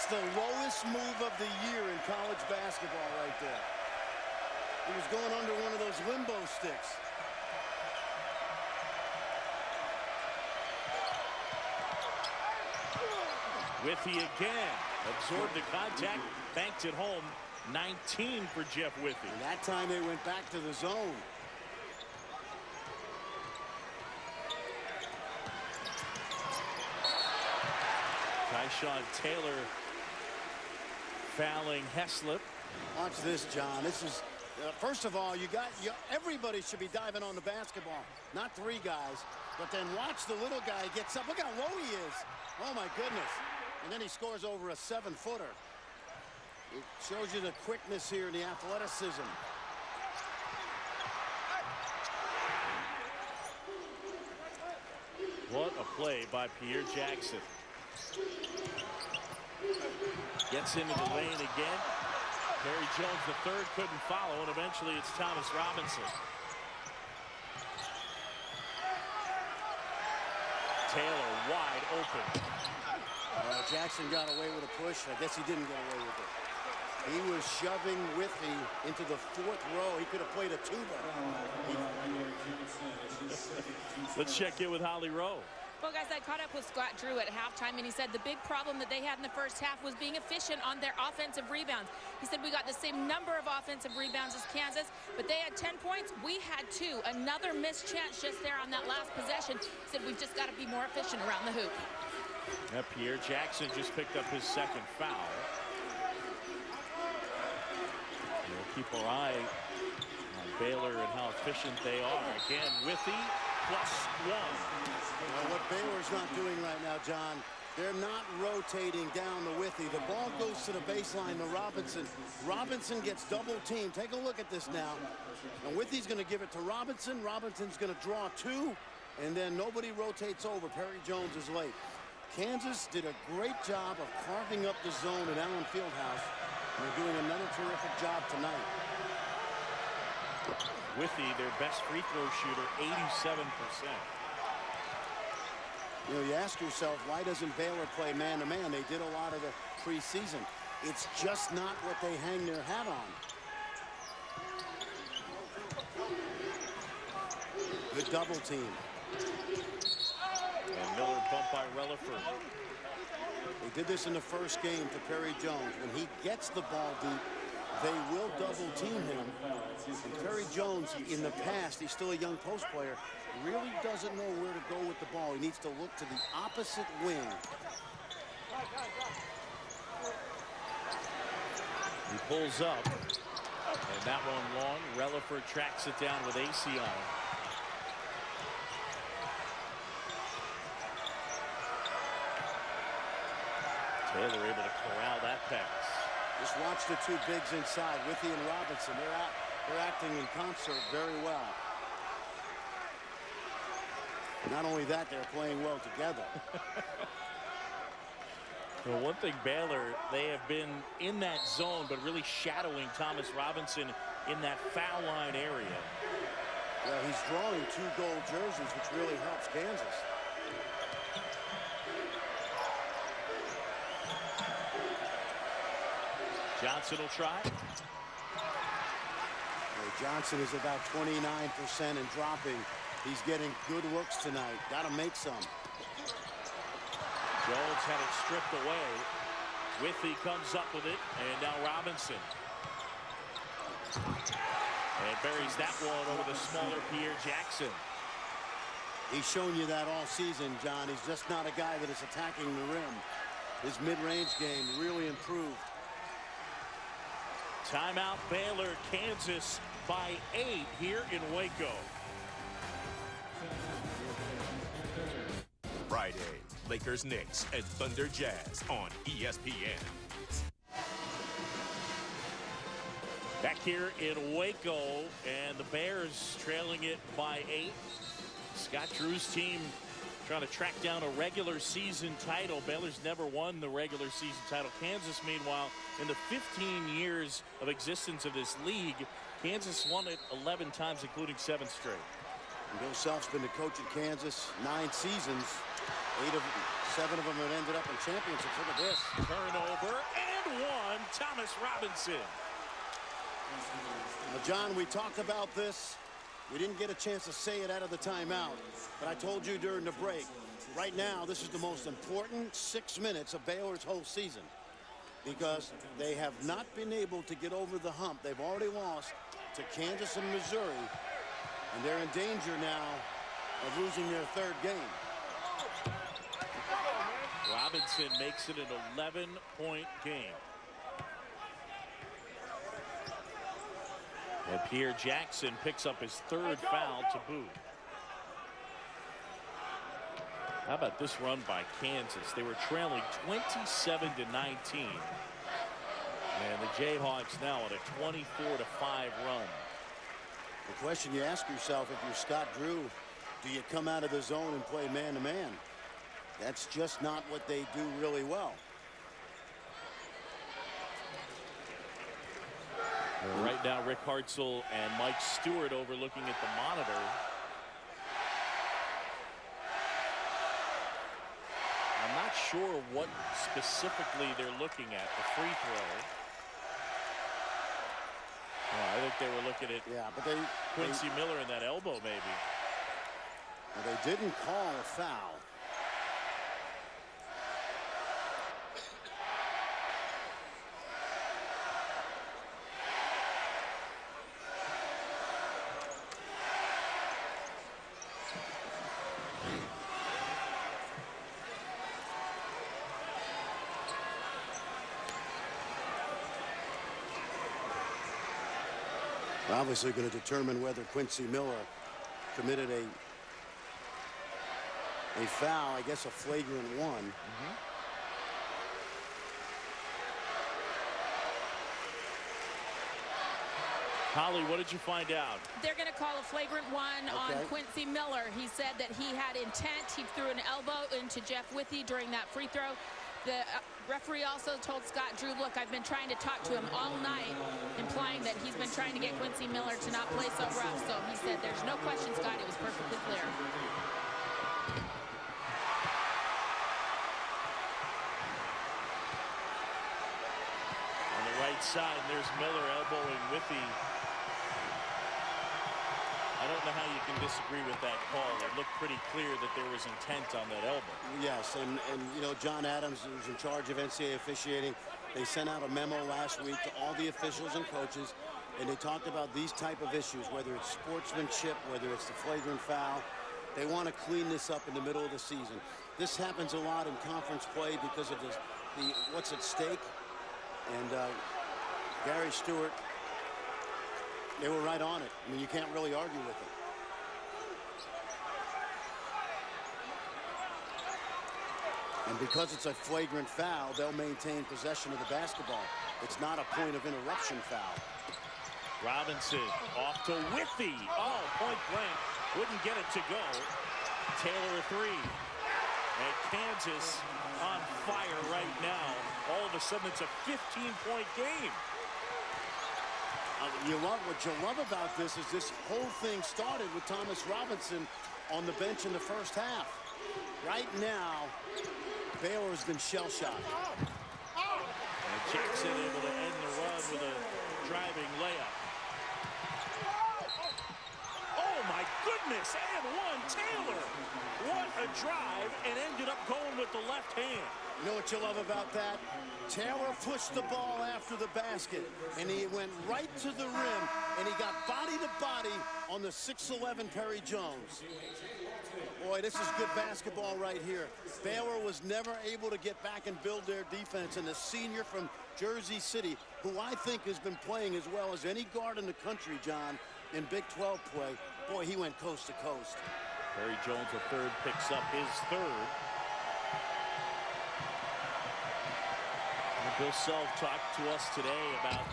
That's the lowest move of the year in college basketball right there. He was going under one of those limbo sticks. Withy again. Absorbed the contact. Banked it home. 19 for Jeff Withy. And that time they went back to the zone. Tyshawn Taylor fouling Heslop. Watch this, John. This is first of all, everybody should be diving on the basketball, not three guys. But then watch the little guy gets up. Look how low he is. Oh my goodness. And then he scores over a 7-footer. It shows you the quickness here and the athleticism. What a play by Pierre Jackson. Gets into the lane again. Perry Jones, the third, couldn't follow, and eventually it's Thomas Robinson. Taylor wide open. Jackson got away with a push. I guess he didn't get away with it. He was shoving Withy into the fourth row. He could have played a tuba. Let's check in with Holly Rowe. Well, guys, I caught up with Scott Drew at halftime, and he said the big problem that they had in the first half was being efficient on their offensive rebounds. He said we got the same number of offensive rebounds as Kansas, but they had 10 points. We had 2. Another missed chance just there on that last possession. He said we've just got to be more efficient around the hoop. Now Pierre Jackson just picked up his second foul. We'll keep our eye on Baylor and how efficient they are. Again, Withy +1. Well, what Baylor's not doing right now, John, they're not rotating down the Withy. The ball goes to the baseline to Robinson. Robinson gets double teamed. Take a look at this now. And Withy's going to give it to Robinson. Robinson's going to draw 2, and then nobody rotates over. Perry Jones is late. Kansas did a great job of carving up the zone at Allen Fieldhouse. And they're doing another terrific job tonight. Withy, their best free throw shooter, 87%. You know, you ask yourself, why doesn't Baylor play man-to-man? They did a lot of the preseason. It's just not what they hang their hat on. Good double team. And Miller bumped by Relaford. They did this in the first game to Perry Jones. When he gets the ball deep, they will double team him. And Perry Jones, in the past, he's still a young post player, really doesn't know where to go with the ball. He needs to look to the opposite wing. He pulls up, and that one long. Relaford tracks it down with AC on it. Taylor able to corral that pass. Just watch the two bigs inside, Withy and Robinson. They're acting in concert very well. Not only that, they're playing well together. Well, one thing, Baylor, they have been in that zone, but really shadowing Thomas Robinson in that foul line area. Well, he's drawing 2 gold jerseys, which really helps Kansas. Johnson will try. Johnson is about 29% and dropping. He's getting good looks tonight. Got to make some. Jones had it stripped away. Withy comes up with it, and now Robinson. And buries that one over the smaller Pierre Jackson. He's shown you that all season, John. He's just not a guy that is attacking the rim. His mid-range game really improved. Timeout, Baylor, Kansas by 8 here in Waco. Friday, Lakers, Knicks, and Thunder Jazz on ESPN. Back here in Waco, and the Bears trailing it by 8. Scott Drew's team trying to track down a regular season title. Baylor's never won the regular season title. Kansas, meanwhile, in the 15 years of existence of this league, Kansas won it 11 times, including 7 straight. Bill Self's been the coach at Kansas 9 seasons. 7 of them have ended up in championships. Look at this. Turnover, Thomas Robinson. Now, John, we talked about this. We didn't get a chance to say it out of the timeout, but I told you during the break. Right now, this is the most important 6 minutes of Baylor's whole season because they have not been able to get over the hump. They've already lost to Kansas and Missouri, and they're in danger now of losing their third game. Robinson makes it an 11-point game. And Pierre Jackson picks up his third foul to boot. How about this run by Kansas? They were trailing 27-19. And the Jayhawks now at a 24-5 run. The question you ask yourself if you're Scott Drew, do you come out of the zone and play man-to-man? That's just not what they do really well. Right now, Rick Hartzell and Mike Stewart overlooking at the monitor. I'm not sure what specifically they're looking at. The free throw. I think they were looking at Quincy Miller in that elbow, maybe. Well, they didn't call a foul. Obviously going to determine whether Quincy Miller committed a foul, I guess a flagrant one. Holly, what did you find out? They're going to call a flagrant one on Quincy Miller. He said that he had intent. He threw an elbow into Jeff Withey during that free throw. The referee also told Scott Drew, look, I've been trying to talk to him all night, implying that he's been trying to get Quincy Miller to not play so rough. So he said there's no question, Scott, it was perfectly clear. On the right side, there's Miller elbowing Withey. I don't know how you can disagree with that call. It looked pretty clear that there was intent on that elbow. Yes, and you know, John Adams, who's in charge of NCAA officiating, they sent out a memo last week to all the officials and coaches, and they talked about these type of issues, whether it's sportsmanship, whether it's the flagrant foul. They want to clean this up in the middle of the season. This happens a lot in conference play because of the what's at stake. And Gary Stewart, they were right on it. I mean, you can't really argue with it. And because it's a flagrant foul, they'll maintain possession of the basketball. It's not a point of interruption foul. Robinson off to Withey. Oh, point blank. Wouldn't get it to go. Taylor a three. And Kansas on fire right now. All of a sudden, it's a 15-point game. What you love about this is this whole thing started with Thomas Robinson on the bench in the first half. Right now, Baylor's been shell-shocked. And Jackson able to end the run with a driving layup. Oh, my goodness, and one, Taylor. What a drive, and ended up going with the left hand. You know what you love about that? Taylor pushed the ball after the basket, and he went right to the rim, and he got body to body on the 6'11" Perry Jones. Boy, this is good basketball right here. Baylor was never able to get back and build their defense, and the senior from Jersey City, who I think has been playing as well as any guard in the country, John, in Big 12 play, boy, he went coast to coast. Perry Jones, a third, picks up his third. Bill Self talked to us today about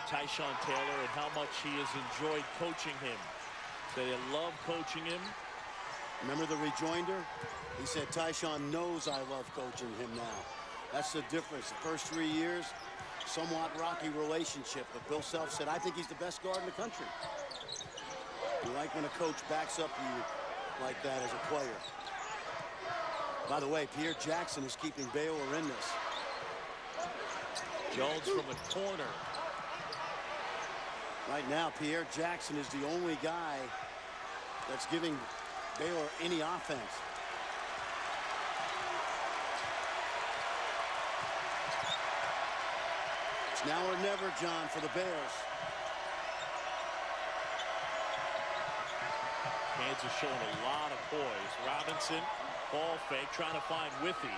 Tyshawn Taylor and how much he has enjoyed coaching him. They love coaching him. Remember the rejoinder? He said, Tyshawn knows I love coaching him now. That's the difference. The first 3 years, somewhat rocky relationship. But Bill Self said, I think he's the best guard in the country. You like when a coach backs up you like that as a player. By the way, Pierre Jackson is keeping Baylor in this. Jones from the corner. Right now, Pierre Jackson is the only guy that's giving Baylor any offense. It's now or never, John, for the Bears. Kansas showing a lot of poise. Robinson, ball fake, trying to find Withy.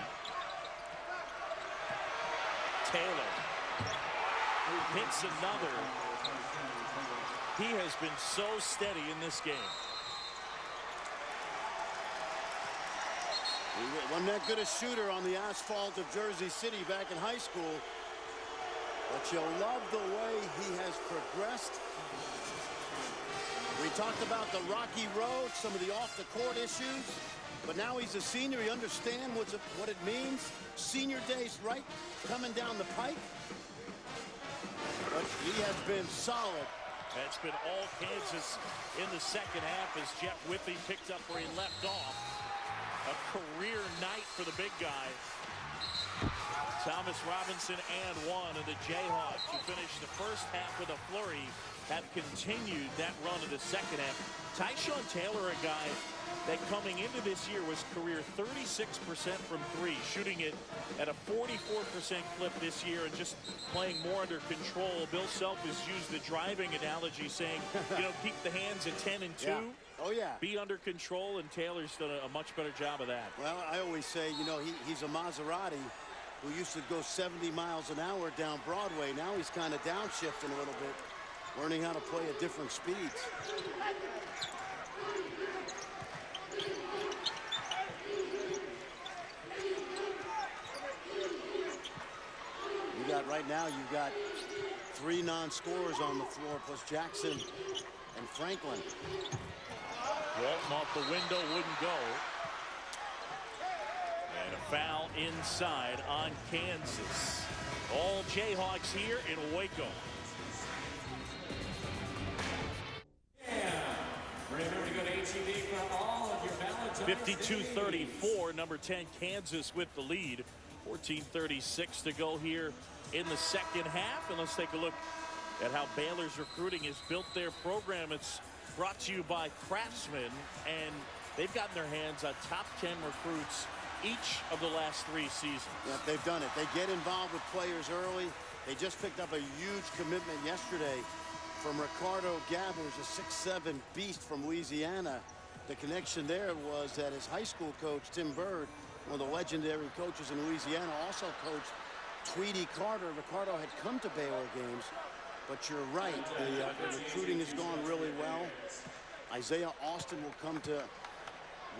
Taylor hits another. He has been so steady in this game. He wasn't that good a shooter on the asphalt of Jersey City back in high school, but you'll love the way he has progressed. We talked about the rocky road, some of the off-the-court issues, but now he's a senior. He understands what it means. Senior days right coming down the pike. But he has been solid. It's been all Kansas in the second half as Jeff Withy picked up where he left off. A career night for the big guy. Thomas Robinson and one of the Jayhawks, who finished the first half with a flurry, have continued that run of the second half. Tyshawn Taylor, a guy that coming into this year was career 36% from three, shooting it at a 44% clip this year and just playing more under control. Bill Self has used the driving analogy, saying, you know, keep the hands at 10 and 2. Yeah. Oh, yeah. Be under control, and Taylor's done a much better job of that. Well, I always say, you know, he's a Maserati who used to go 70 miles an hour down Broadway. Now he's kind of downshifting a little bit, learning how to play at different speeds. Right now, you've got 3 non-scorers on the floor, plus Jackson and Franklin. Walton off the window, wouldn't go. And a foul inside on Kansas. All Jayhawks here in Waco. Remember to go to HEB for all of your ballots. 52-34, number 10 Kansas with the lead. 14:36 to go here in the second half, and let's take a look at how Baylor's recruiting has built their program. It's brought to you by Craftsman, and they've gotten their hands on top 10 recruits each of the last 3 seasons. Yeah, they've done it. They get involved with players early. They just picked up a huge commitment yesterday from Ricardo Gathers, a 6'7" beast from Louisiana. The connection there was that his high school coach, Tim Bird, one of the legendary coaches in Louisiana, also coached Tweedy Carter. Ricardo had come to Baylor games, but you're right. The recruiting has gone really well. Isaiah Austin will come to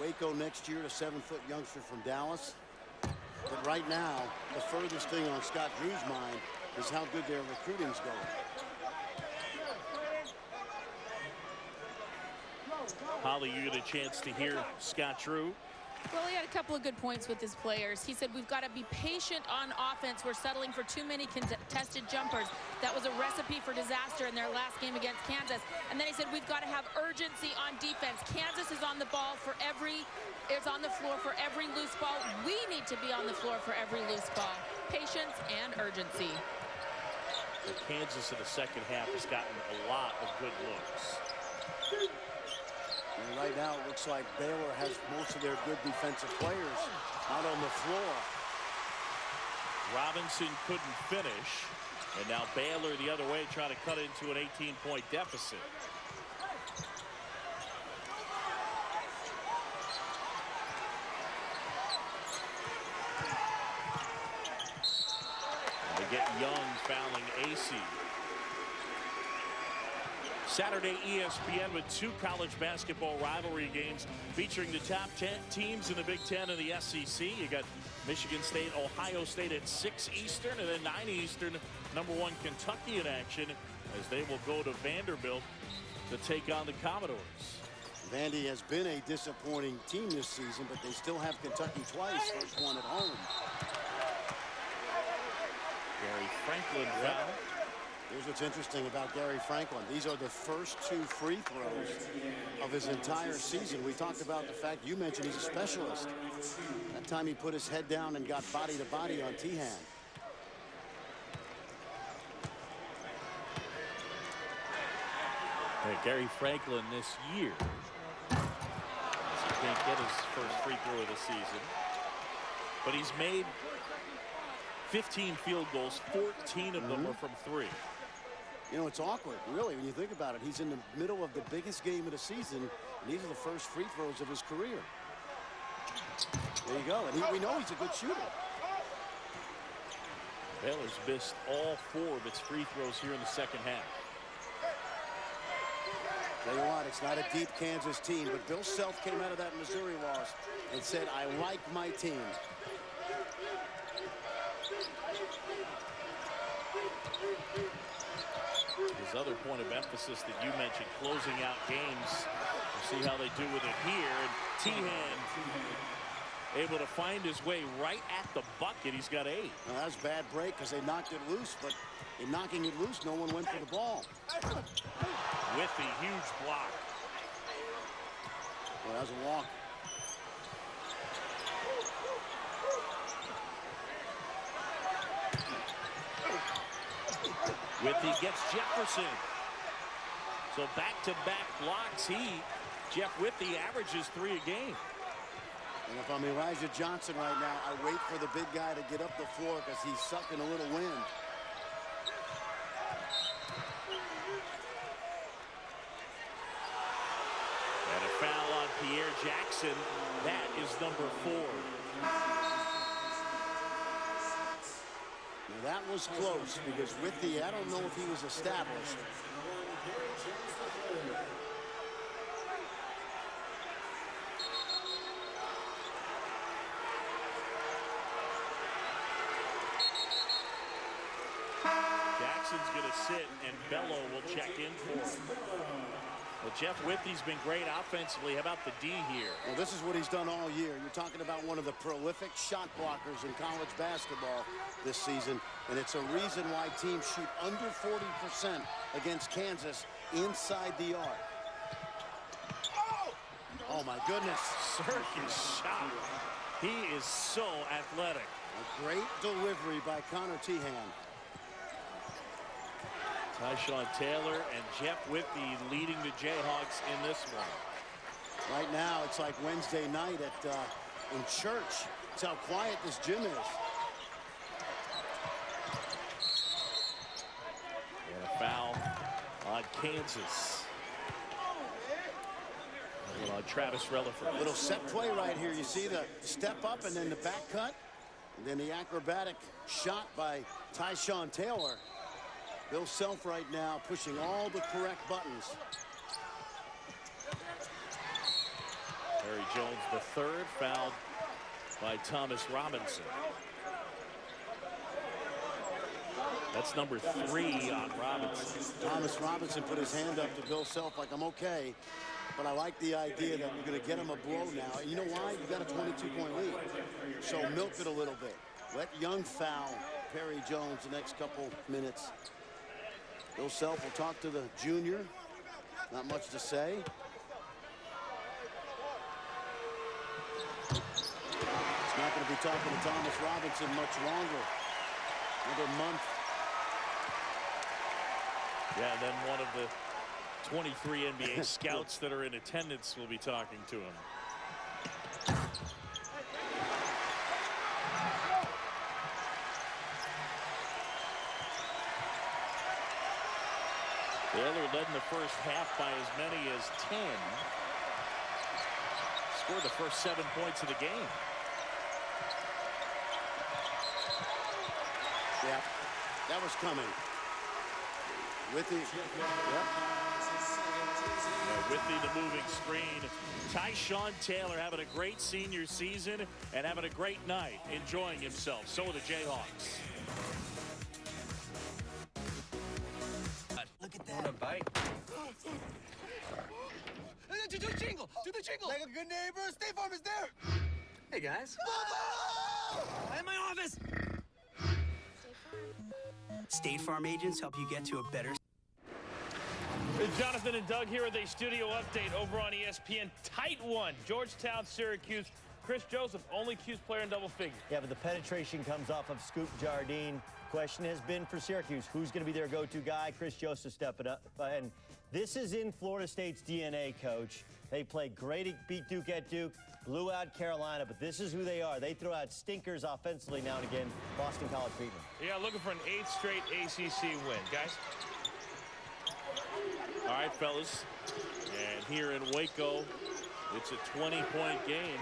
Waco next year, a 7-foot youngster from Dallas. But right now, the furthest thing on Scott Drew's mind is how good their recruiting's going. Holly, you get a chance to hear Scott Drew. Well, he had a couple of good points with his players. He said, we've got to be patient on offense. We're settling for too many contested jumpers. That was a recipe for disaster in their last game against Kansas. And then he said, we've got to have urgency on defense. Kansas is on the ball for is on the floor for every loose ball. We need to be on the floor for every loose ball. Patience and urgency. But Kansas in the second half has gotten a lot of good looks. And right now, it looks like Baylor has most of their good defensive players out on the floor. Robinson couldn't finish, and now Baylor the other way trying to cut into an 18-point deficit. They get Young fouling AC. Saturday, ESPN with 2 college basketball rivalry games featuring the top 10 teams in the Big Ten and the SEC. You got Michigan State, Ohio State at 6 Eastern, and then 9 Eastern, number 1 Kentucky in action as they will go to Vanderbilt to take on the Commodores. Vandy has been a disappointing team this season, but they still have Kentucky twice, first one at home. Gary Franklin foul. Here's what's interesting about Gary Franklin. These are the first 2 free throws of his entire season. We talked about the fact you mentioned he's a specialist. That time he put his head down and got body to body on Tehan. Hey, Gary Franklin this year, he can't get his first free throw of the season, but he's made 15 field goals. 14 of them are from 3. You know, it's awkward, really, when you think about it. He's in the middle of the biggest game of the season, and these are the first free throws of his career. There you go. And we know he's a good shooter. Baylor's missed all 4 of its free throws here in the second half. Tell you what, it's not a deep Kansas team, but Bill Self came out of that Missouri loss and said, I like my team. His other point of emphasis that you mentioned, closing out games. We'll see how they do with it here. And Tehan able to find his way right at the bucket. He's got 8. Well, that was a bad break because they knocked it loose, but in knocking it loose, no one went for the ball. With the huge block. Well, that was a walk. Withy gets Jefferson. So back-to-back blocks. Jeff Withy averages 3 a game. And if I'm Elijah Johnson right now, I wait for the big guy to get up the floor because he's sucking a little wind. And a foul on Pierre Jackson. That is number 4. Now that was close because Withy, I don't know if he was established. Jackson's going to sit, and Bello will check in for him. Well, Jeff Withy's been great offensively. How about the D here? Well, this is what he's done all year. You're talking about one of the prolific shot blockers in college basketball this season, and it's a reason why teams shoot under 40% against Kansas inside the arc. Oh, my goodness. Circus shot. He is so athletic. A great delivery by Connor Tehan. Tyshawn Taylor and Jeff Withy leading the Jayhawks in this one. Right now, it's like Wednesday night in church. That's how quiet this gym is. And a foul on Kansas. On Travis Relaford. Little set play right here. You see the step up and then the back cut. And then the acrobatic shot by Tyshawn Taylor. Bill Self right now pushing all the correct buttons. Perry Jones the third, fouled by Thomas Robinson. That's number 3 on Robinson. Thomas Robinson put his hand up to Bill Self like, I'm okay, but I like the idea that we're going to get him a blow now. And you know why? You got a 22-point lead. So milk it a little bit. Let Young foul Perry Jones the next couple minutes. Bill Self will talk to the junior. Not much to say. He's not going to be talking to Thomas Robinson much longer. Another month. Yeah, and then one of the 23 NBA scouts that are in attendance will be talking to him. Baylor led in the first half by as many as 10. Scored the first 7 points of the game. Yeah, that was coming. Withy, Withy the moving screen. Tyshawn Taylor having a great senior season and having a great night, enjoying himself. So are the Jayhawks. Look at that. Want a bite? Do the jingle! Do the jingle! Like a good neighbor, State Farm is there! Hey, guys. I'm in my office! State Farm agents help you get to a better... Jonathan and Doug here with a studio update over on ESPN. Tight one. Georgetown, Syracuse. Chris Joseph, only Q's player in double figures. Yeah, but the penetration comes off of Scoop Jardine. Question has been for Syracuse, who's going to be their go-to guy? Chris Joseph stepping up. And this is in Florida State's DNA, Coach. They played great, beat Duke at Duke, blew out Carolina, but this is who they are. They throw out stinkers offensively now and again. Boston College beat them. Yeah, looking for an 8th straight ACC win, guys. All right, fellas. And here in Waco, it's a 20-point game.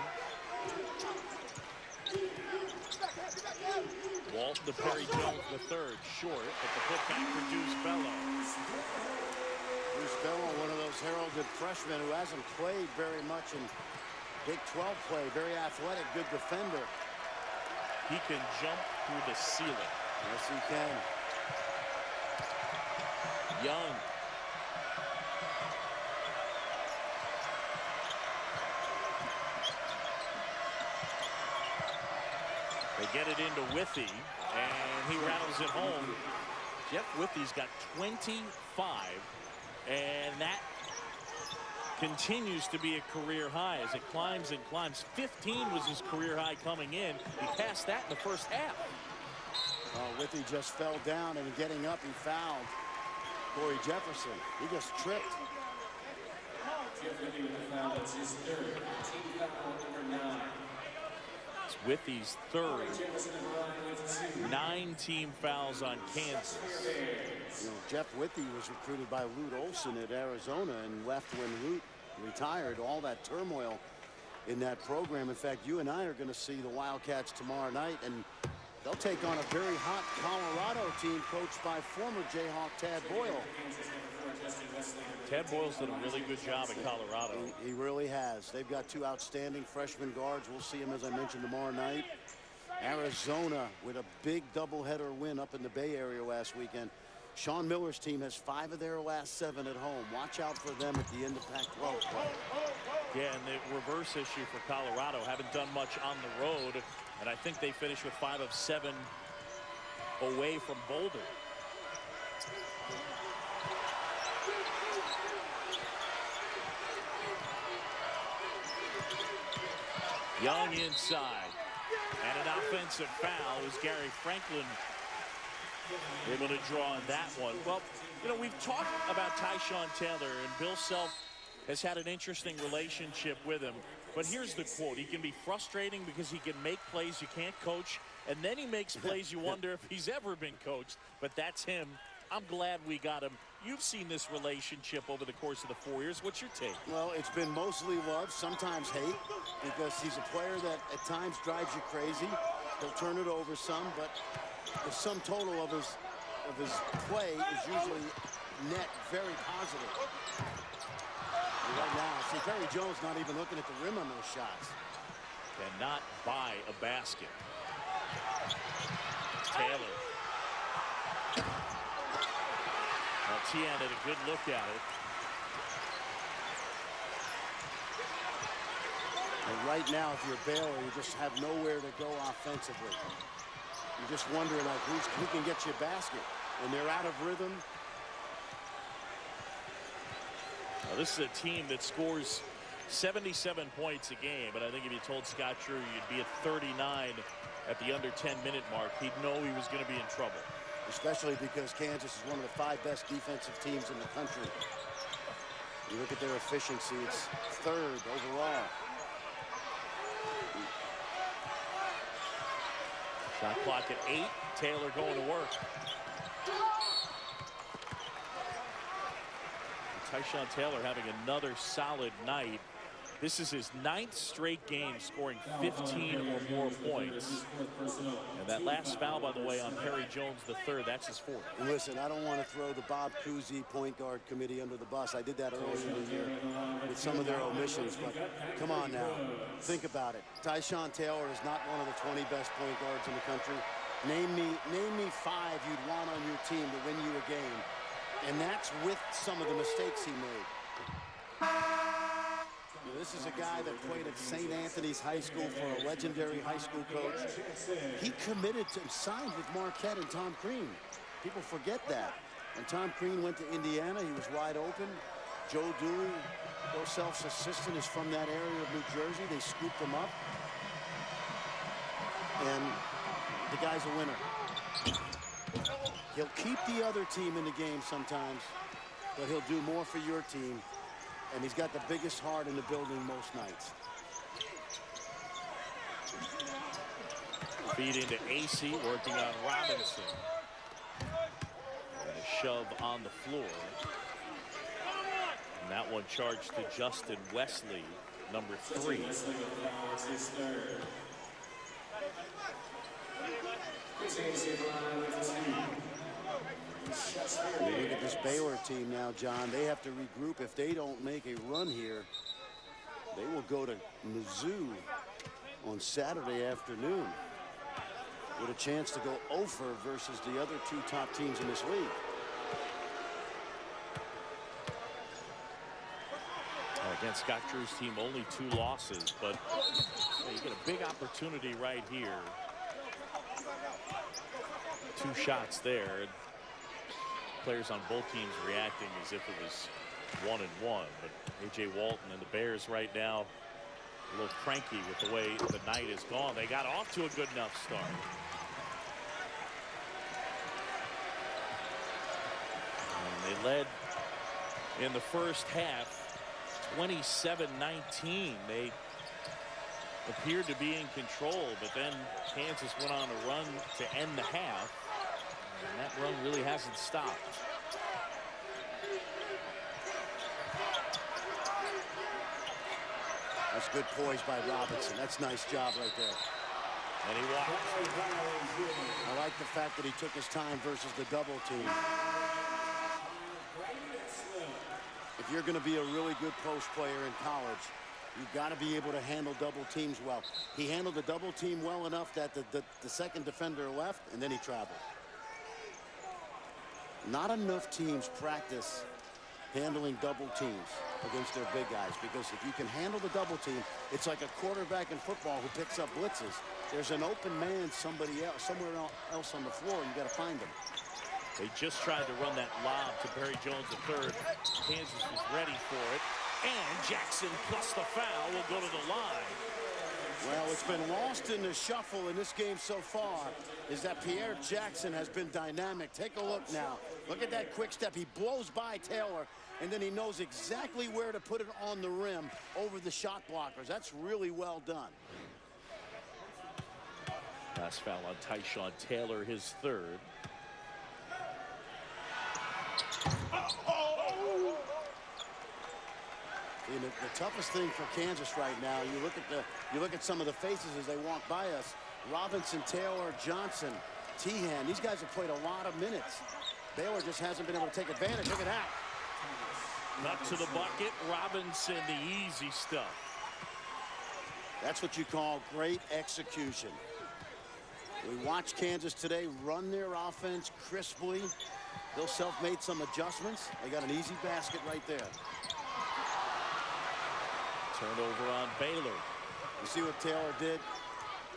Walton to Perry Jones III, short, but the putback for Deuce Bello. Deuce Bello, one of those heralded freshmen who hasn't played very much in Big 12 play. Very athletic, good defender. He can jump through the ceiling. Yes, he can. Young. They get it into Withey, and he rattles it home. Jeff Withey's got 25, and that continues to be a career high as it climbs and climbs. 15 was his career high coming in. He passed that in the first half. Oh, Withey just fell down, and getting up, he fouled Corey Jefferson. He just tripped. It's Withey's third. 9 team fouls on Kansas. You know, Jeff Withey was recruited by Lute Olson at Arizona and left when Lute retired. All that turmoil in that program. In fact, you and I are going to see the Wildcats tomorrow night, and they'll take on a very hot Colorado team coached by former Jayhawk Tad Boyle. Tad Boyle's done a really good job at Colorado. He really has. They've got 2 outstanding freshman guards. We'll see him, as I mentioned, tomorrow night. Arizona with a big doubleheader win up in the Bay Area last weekend. Sean Miller's team has 5 of their last 7 at home. Watch out for them at the end of Pac-12 play. Yeah, and the reverse issue for Colorado, haven't done much on the road, and I think they finished with 5 of 7 away from Boulder. Young inside, and an offensive foul as Gary Franklin able to draw on that one. Well, you know, we've talked about Tyshawn Taylor, and Bill Self has had an interesting relationship with him. But here's the quote: he can be frustrating because he can make plays you can't coach, and then he makes plays you wonder if he's ever been coached. But that's him. I'm glad we got him. You've seen this relationship over the course of the 4 years. What's your take? Well, it's been mostly love, sometimes hate, because he's a player that at times drives you crazy. He'll turn it over some, but the sum total of his play is usually net very positive. Right now, see, Perry Jones not even looking at the rim on those shots. Cannot buy a basket. Taylor. Well, Tian had a good look at it. And right now, if you're Baylor, you just have nowhere to go offensively. You're just wondering, like, who can get you a basket? And they're out of rhythm. Now, this is a team that scores 77 points a game, and I think if you told Scott Drew you'd be at 39 at the under 10-minute mark, he'd know he was going to be in trouble. Especially because Kansas is one of the 5 best defensive teams in the country. You look at their efficiency, it's 3rd overall. Shot clock at 8. Taylor going to work. Tyshawn Taylor having another solid night. This is his 9th straight game scoring 15 or more points. And that last foul, by the way, on Perry Jones III, that's his 4th. And listen, I don't want to throw the Bob Cousy point guard committee under the bus. I did that earlier in the year with some of their omissions, but come on now. Think about it. Tyshawn Taylor is not one of the 20 best point guards in the country. Name me 5 you'd want on your team to win you a game. And that's with some of the mistakes he made. This is a guy that played at St. Anthony's High School for a legendary high school coach. He committed to signed with Marquette and Tom Crean. People forget that. And Tom Crean went to Indiana. He was wide open. Joe Dooley, Self's assistant, is from that area of New Jersey. They scooped him up. And the guy's a winner. He'll keep the other team in the game sometimes, but he'll do more for your team. And he's got the biggest heart in the building most nights. Feed into AC, working on Robinson. And a shove on the floor. And that one charged to Justin Wesley, number 3. Look at this Baylor team now, John. They have to regroup. If they don't make a run here, they will go to Mizzou on Saturday afternoon with a chance to go over versus the other 2 top teams in this league. Again, Scott Drew's team only 2 losses, but you get a big opportunity right here. 2 shots there. Players on both teams reacting as if it was 1-1. But A.J. Walton and the Bears right now a little cranky with the way the night is gone. They got off to a good enough start. And they led in the first half 27-19. They appeared to be in control, but then Kansas went on a run to end the half. And that run really hasn't stopped. That's good poise by Robinson. That's a nice job right there. And he walked. I like the fact that he took his time versus the double team. If you're going to be a really good post player in college, you've got to be able to handle double teams well. He handled the double team well enough that the second defender left, and then he traveled. Not enough teams practice handling double teams against their big guys, because if you can handle the double team, it's like a quarterback in football who picks up blitzes. There's an open man somewhere else on the floor, and you got to find them. They just tried to run that lob to Barry Jones III. Kansas was ready for it, and Jackson plus the foul will go to the line. Well, it's been lost in the shuffle in this game so far is that Pierre Jackson has been dynamic. Take a look now. Look at that quick step. He blows by Taylor, and then he knows exactly where to put it on the rim over the shot blockers. That's really well done. Last foul on Tyshawn Taylor, his 3rd. The toughest thing for Kansas right now, you look at some of the faces as they walk by us. Robinson, Taylor, Johnson, Tehan. These guys have played a lot of minutes. Baylor just hasn't been able to take advantage. Look at that. Up to the bucket. Robinson, the easy stuff. That's what you call great execution. We watched Kansas today run their offense crisply. Bill Self made some adjustments. They got an easy basket right there. Turnover on Baylor. You see what Taylor did?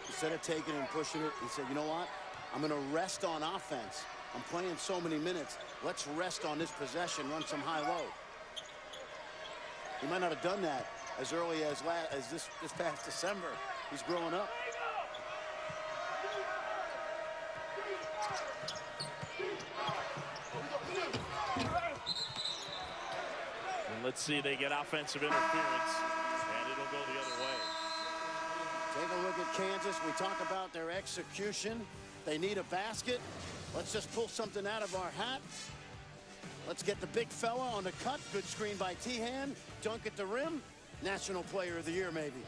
Instead of taking it and pushing it, he said, you know what? I'm going to rest on offense. I'm playing so many minutes. Let's rest on this possession, run some high-low. He might not have done that as early as this past December. He's growing up. And let's see, they get offensive interference, and it'll go the other way. Take a look at Kansas. We talk about their execution. They need a basket. Let's just pull something out of our hat. Let's get the big fella on the cut. Good screen by Tehan. Dunk at the rim. National Player of the Year, maybe.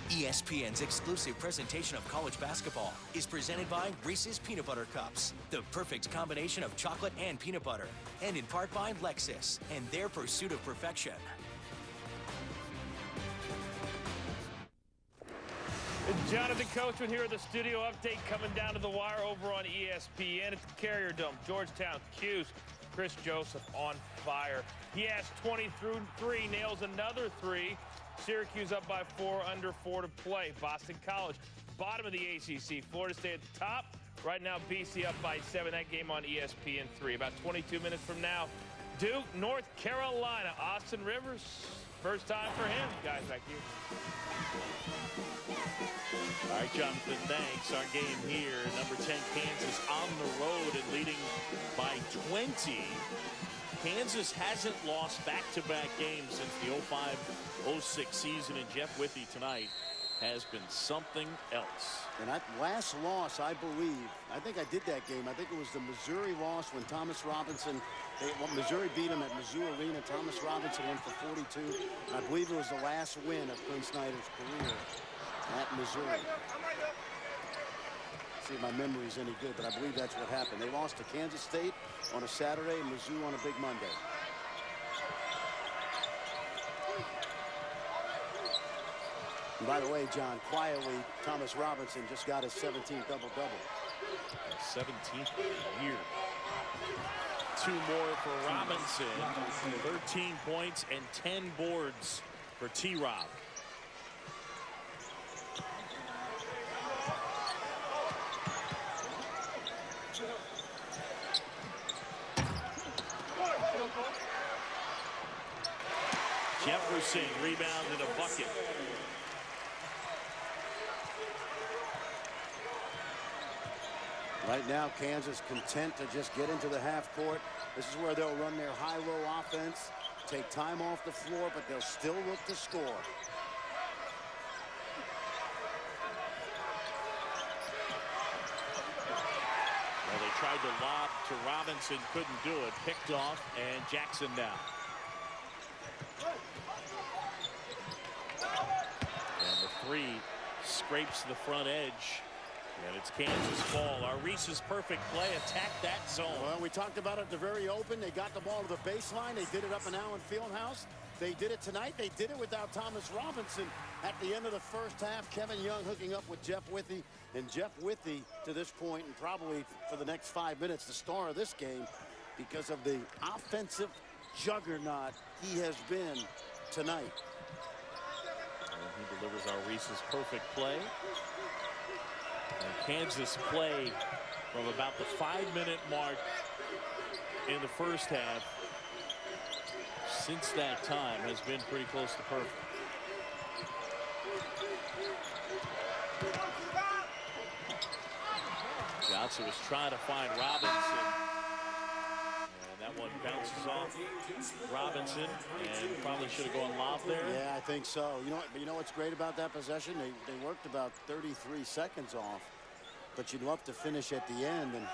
ESPN's exclusive presentation of college basketball is presented by Reese's Peanut Butter Cups, the perfect combination of chocolate and peanut butter, and in part by Lexus and their pursuit of perfection. Jonathan Coachman here at the studio update, coming down to the wire over on ESPN. It's the Carrier Dome. Georgetown Q's Chris Joseph on fire. He has 23, nails another 3. Syracuse up by 4, under 4 to play. Boston College, bottom of the ACC. Florida State at the top. Right now, BC up by 7. That game on ESPN 3. About 22 minutes from now, Duke, North Carolina. Austin Rivers, First time for him, guys like you. All right, Jonathan, thanks. Our game here, number 10, Kansas on the road and leading by 20. Kansas hasn't lost back-to-back games since the 05-06 season, and Jeff Withey tonight has been something else. And that last loss, I believe, I think I did that game. I think it was the Missouri loss when Thomas Robinson, Missouri beat him at Mizzou Arena. Thomas Robinson went for 42. I believe it was the last win of Quinn Snyder's career at Missouri. See if my memory's any good, but I believe that's what happened. They lost to Kansas State on a Saturday and Mizzou on a big Monday. And by the way, John, quietly, Thomas Robinson just got his 17th double-double. 17th of the year. 2 more for Robinson. 13 points and 10 boards for T-Rob. Jefferson rebounded a bucket. Right now, Kansas content to just get into the half court. This is where they'll run their high-low offense, take time off the floor, but they'll still look to score. Well, they tried to lob to Robinson, couldn't do it. Picked off, and Jackson down. And the 3 scrapes the front edge. And it's Kansas ball. Our Reese's perfect play. Attack that zone. Well, we talked about it at the very open. They got the ball to the baseline. They did it up in Allen Fieldhouse. They did it tonight. They did it without Thomas Robinson at the end of the first half. Kevin Young hooking up with Jeff Withey. And Jeff Withey, to this point, and probably for the next 5 minutes, the star of this game because of the offensive juggernaut he has been tonight. And he delivers our Reese's perfect play. And Kansas play from about the 5-minute mark in the first half since that time has been pretty close to perfect. Johnson was trying to find Robinson, and that one bounces off Robinson, and probably should have gone lob there. Yeah, I think so. You know what's great about that possession? They worked about 33 seconds off, but you'd love to finish at the end. And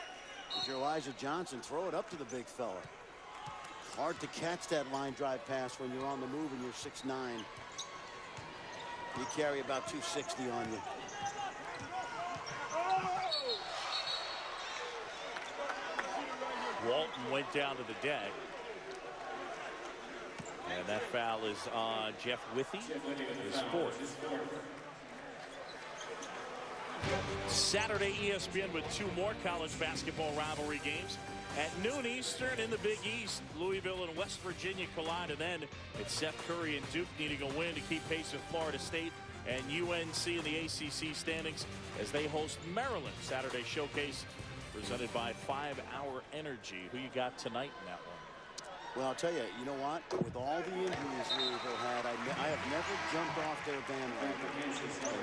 if you're Elijah Johnson, throw it up to the big fella. Hard to catch that line drive pass when you're on the move and you're 6'9". You carry about 260 on you. Walton went down to the deck. And that foul is on Jeff Withey, his 4th. Saturday, ESPN with 2 more college basketball rivalry games. At noon Eastern in the Big East, Louisville and West Virginia collide. And then it's Seth Curry and Duke needing a win to keep pace with Florida State and UNC in the ACC standings as they host Maryland. Saturday showcase presented by 5 Hour Energy. Who you got tonight in that one? Well, I'll tell you, you know what? With all the injuries Louisville had, I have never jumped off their bandwagon. And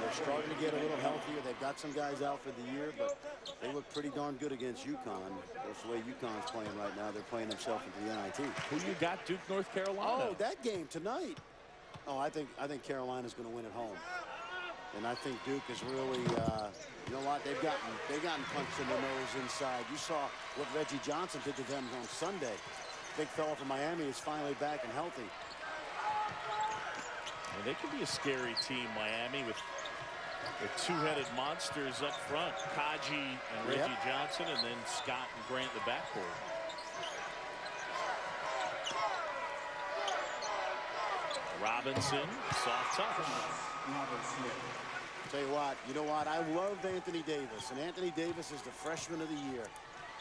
they're starting to get a little healthier. They've got some guys out for the year, but they look pretty darn good against UConn. That's the way UConn's playing right now. They're playing themselves into the NIT. Who you got? Duke, North Carolina. Oh, that game tonight. Oh, I think Carolina's going to win at home. And I think Duke is really, you know what? They've gotten punched in the nose inside. You saw what Reggie Johnson did to them on Sunday. Big fella from Miami is finally back and healthy. And they could be a scary team, Miami, with the 2-headed monsters up front. Kaji and Reggie Johnson, and then Scott and Grant in the backcourt. Robinson, soft touch. Tell you what, I love Anthony Davis, and Anthony Davis is the freshman of the year.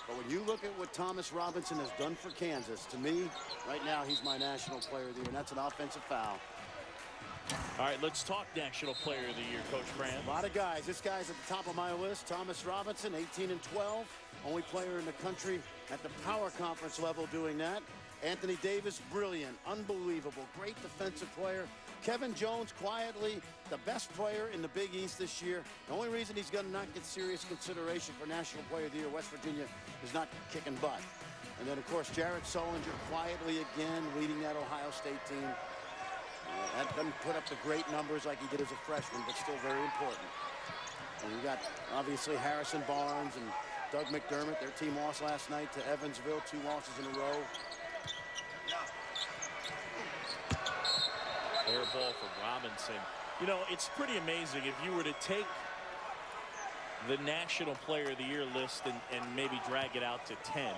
But when you look at what Thomas Robinson has done for Kansas, to me, right now, he's my national player of the year, and that's an offensive foul. All right, let's talk National Player of the Year, Coach Fran. A lot of guys. This guy's at the top of my list. Thomas Robinson, 18 and 12. Only player in the country at the power conference level doing that. Anthony Davis, brilliant, unbelievable, great defensive player. Kevin Jones, quietly the best player in the Big East this year. The only reason he's going to not get serious consideration for National Player of the Year, West Virginia, is not kicking butt. And then, of course, Jared Sullinger quietly again leading that Ohio State team. That doesn't put up the great numbers like he did as a freshman, but still very important. And we got, obviously, Harrison Barnes and Doug McDermott. Their team lost last night to Evansville, 2 losses in a row. Air ball from Robinson. You know, it's pretty amazing if you were to take the National Player of the Year list and maybe drag it out to 10.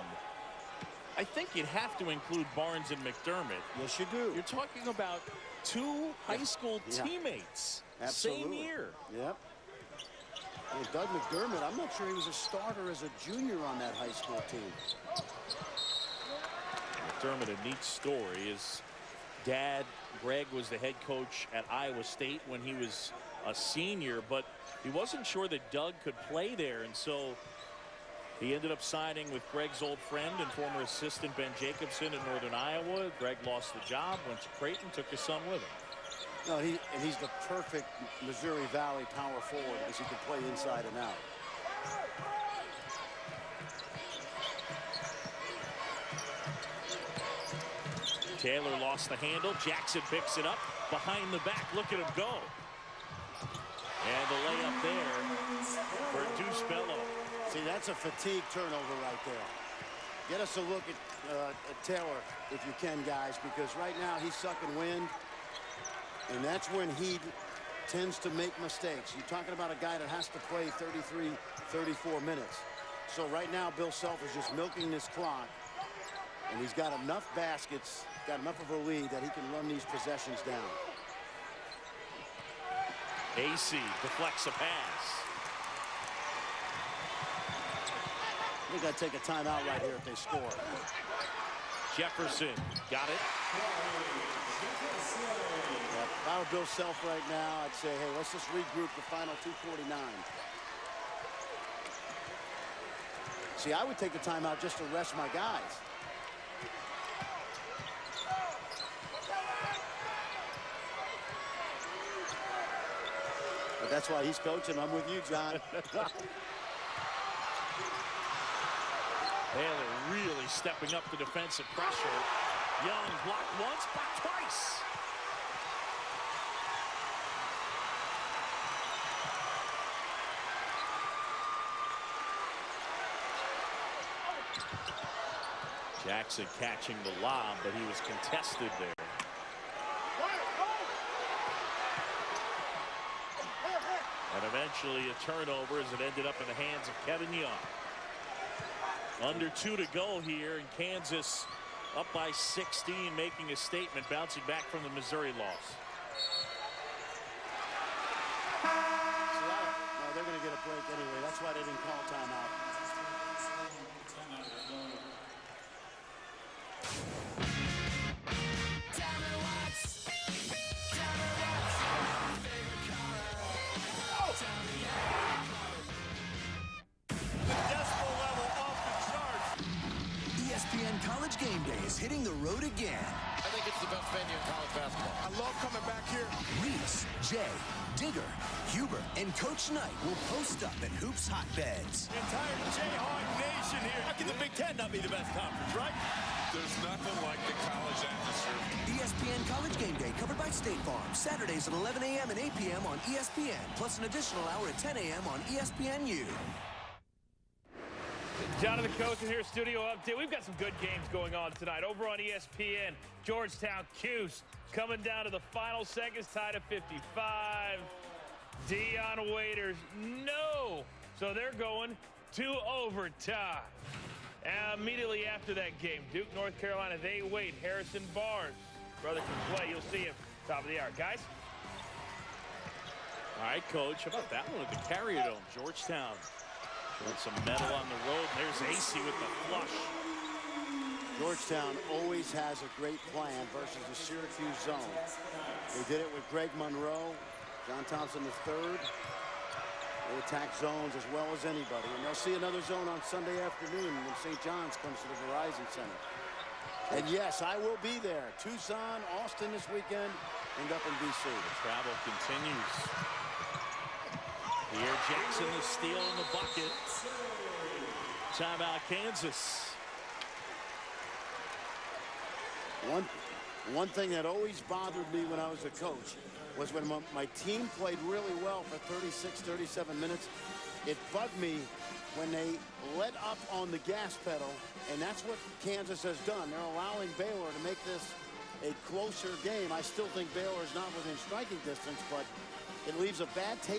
I think you'd have to include Barnes and McDermott. Yes, you do. You're talking about 2 high school teammates. Absolutely. Same year. Yep. Well, Doug McDermott, I'm not sure he was a starter as a junior on that high school team. McDermott, a neat story. His dad, Greg, was the head coach at Iowa State when he was a senior, but he wasn't sure that Doug could play there, and so he ended up signing with Greg's old friend and former assistant Ben Jacobson in Northern Iowa. Greg lost the job, went to Creighton, took his son with him. No, he's the perfect Missouri Valley power forward because he can play inside and out. Taylor lost the handle. Jackson picks it up behind the back. Look at him go. And the layup there for Deuce Bello. See, that's a fatigue turnover right there. Get us a look at Taylor if you can, guys, because right now he's sucking wind. And that's when he tends to make mistakes. You're talking about a guy that has to play 33, 34 minutes. So right now, Bill Self is just milking this clock. And he's got enough baskets, got enough of a lead that he can run these possessions down. AC deflects a pass. I think I'd take a timeout right here if they score. Jefferson got it. If I were Bill Self right now, I'd say, hey, let's just regroup the final 2:49. See, I would take a timeout just to rest my guys. But that's why he's coaching. I'm with you, John. Baylor really stepping up the defensive pressure. Young blocked once, blocked twice. Jackson catching the lob, but he was contested there. And eventually a turnover as it ended up in the hands of Kevin Young. Under 2 to go here, and Kansas up by 16, making a statement, bouncing back from the Missouri loss. No, they're going to get a break anyway. That's why they didn't call timeout. College Game Day is hitting the road again. I think it's the best venue in college basketball. I love coming back here. Reese, Jay, Digger, Huber, and Coach Knight will post up at Hoops hotbeds. The entire Jayhawk nation here. How can the Big Ten not be the best conference, right? There's nothing like the college atmosphere. ESPN College Game Day, covered by State Farm. Saturdays at 11 a.m. and 8 p.m. on ESPN, plus an additional hour at 10 a.m. on ESPNU. Jonathan Coach here, studio update. We've got some good games going on tonight. Over on ESPN, Georgetown Cuse coming down to the final seconds, tied at 55. Dion Waiters, no. So they're going to overtime. Immediately after that game, Duke, North Carolina, they wait. Harrison Barnes, brother can play. You'll see him top of the hour. Guys? All right, Coach, how about that one at the Carrier Dome? Georgetown with some metal on the road. There's AC with the flush. Georgetown always has a great plan versus the Syracuse zone. They did it with Greg Monroe, John Thompson III. They attack zones as well as anybody. And they'll see another zone on Sunday afternoon when St. John's comes to the Verizon Center. And yes, I will be there. Tucson, Austin this weekend, and up in D.C. The travel continues. Here, Jackson, the steal in the bucket. Timeout, Kansas. One thing that always bothered me when I was a coach was when my team played really well for 36, 37 minutes. It bugged me when they let up on the gas pedal, and that's what Kansas has done. They're allowing Baylor to make this a closer game. I still think Baylor is not within striking distance, but it leaves a bad taste